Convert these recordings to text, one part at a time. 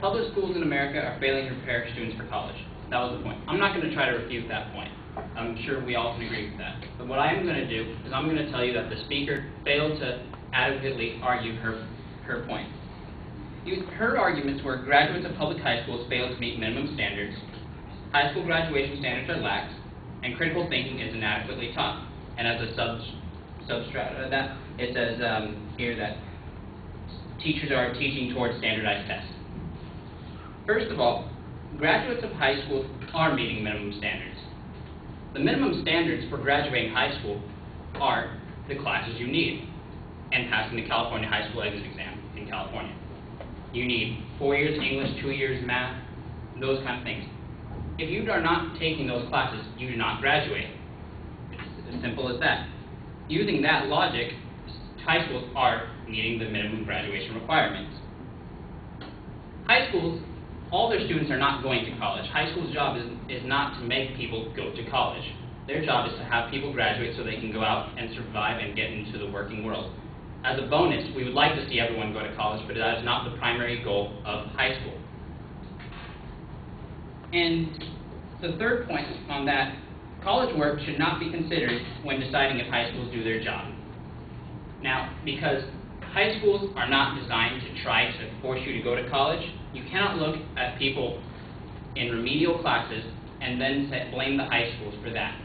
public schools in America are failing to prepare students for college. That was the point. I'm not going to try to refute that point. I'm sure we all can agree with that. But what I am going to do is I'm going to tell you that the speaker failed to adequately argue her point. Her arguments were graduates of public high schools fail to meet minimum standards, high school graduation standards are lax, and critical thinking is inadequately taught. And as a substrata of that, it says here that teachers are teaching towards standardized tests. First of all, graduates of high school are meeting minimum standards. The minimum standards for graduating high school are the classes you need and passing the California High School Exit Exam in California. You need 4 years English, 2 years math, those kind of things. If you are not taking those classes, you do not graduate. It's as simple as that. Using that logic, high schools are meeting the minimum graduation requirements. High schools, all their students are not going to college. High school's job is not to make people go to college. Their job is to have people graduate so they can go out and survive and get into the working world. As a bonus, we would like to see everyone go to college, but that is not the primary goal of high school. And the third point on that, college work should not be considered when deciding if high schools do their job. Now, because high schools are not designed to try to force you to go to college, you cannot look at people in remedial classes and then blame the high schools for that.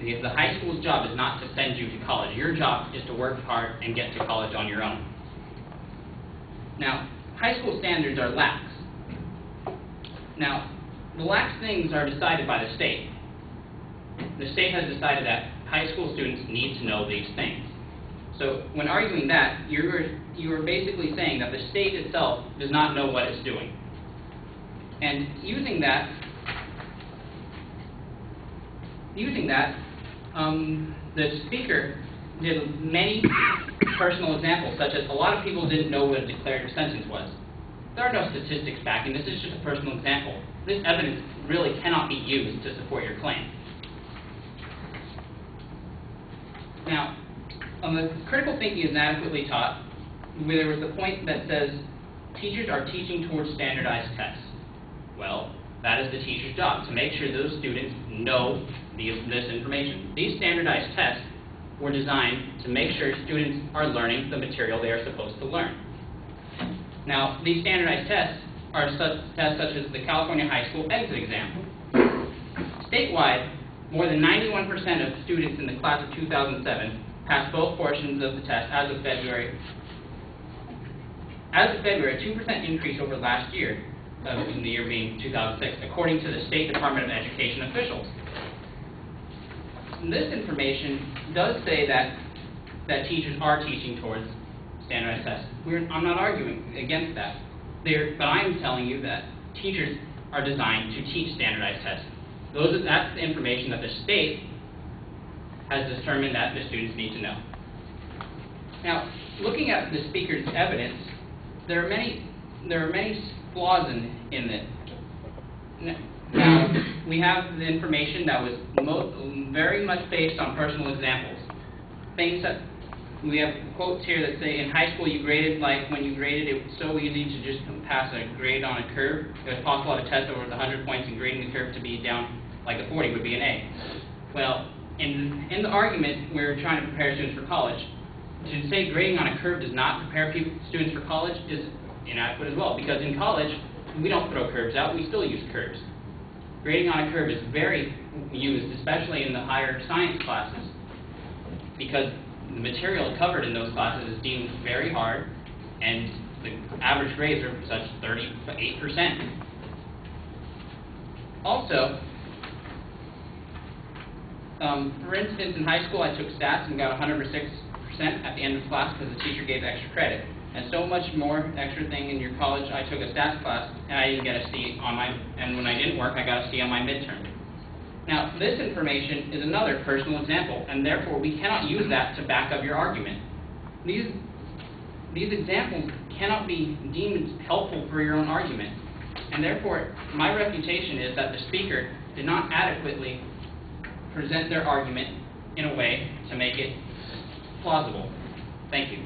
The high school's job is not to send you to college. Your job is to work hard and get to college on your own. Now, high school standards are lax. Now, the lax things are decided by the state. The state has decided that high school students need to know these things. So when arguing that, you are basically saying that the state itself does not know what it's doing. And using that, the speaker did many personal examples, such as a lot of people didn't know what a declarative sentence was. There are no statistics backing this. Is just a personal example. This evidence really cannot be used to support your claim. Now, the critical thinking is inadequately taught. There was the point that says teachers are teaching towards standardized tests. Well, that is the teacher's job, to make sure those students know this information. These standardized tests were designed to make sure students are learning the material they are supposed to learn. Now, these standardized tests are tests such as the California High School Exit Exam. Statewide, more than 91% of students in the class of 2007 passed both portions of the test as of February. As of February, a 2% increase over last year, in the year being 2006, according to the State Department of Education officials. This information does say that teachers are teaching towards standardized tests. I'm not arguing against that. But I'm telling you that teachers are designed to teach standardized tests. That's the information that the state has determined that the students need to know. Now, looking at the speaker's evidence, there are many flaws in it. Now, we have the information that was very much based on personal examples. Things that we have quotes here that say, in high school you graded like when you graded, it was so easy to just pass a grade on a curve. It was possible to test over the 100 points and grading the curve to be down like a 40 would be an A. Well, in the argument we're trying to prepare students for college, to say grading on a curve does not prepare students for college is inadequate as well, because in college we don't throw curves out, we still use curves. Grading on a curve is very used, especially in the higher science classes, because the material covered in those classes is deemed very hard, and the average grades are such 38%. Also, for instance, in high school I took stats and got 106% at the end of class because the teacher gave extra credit. And so much more extra thing in your college, I took a stats class and I didn't get a C on and when I didn't work, I got a C on my midterm. Now, this information is another personal example, and therefore we cannot use that to back up your argument. These examples cannot be deemed helpful for your own argument, and therefore my refutation is that the speaker did not adequately present their argument in a way to make it plausible. Thank you.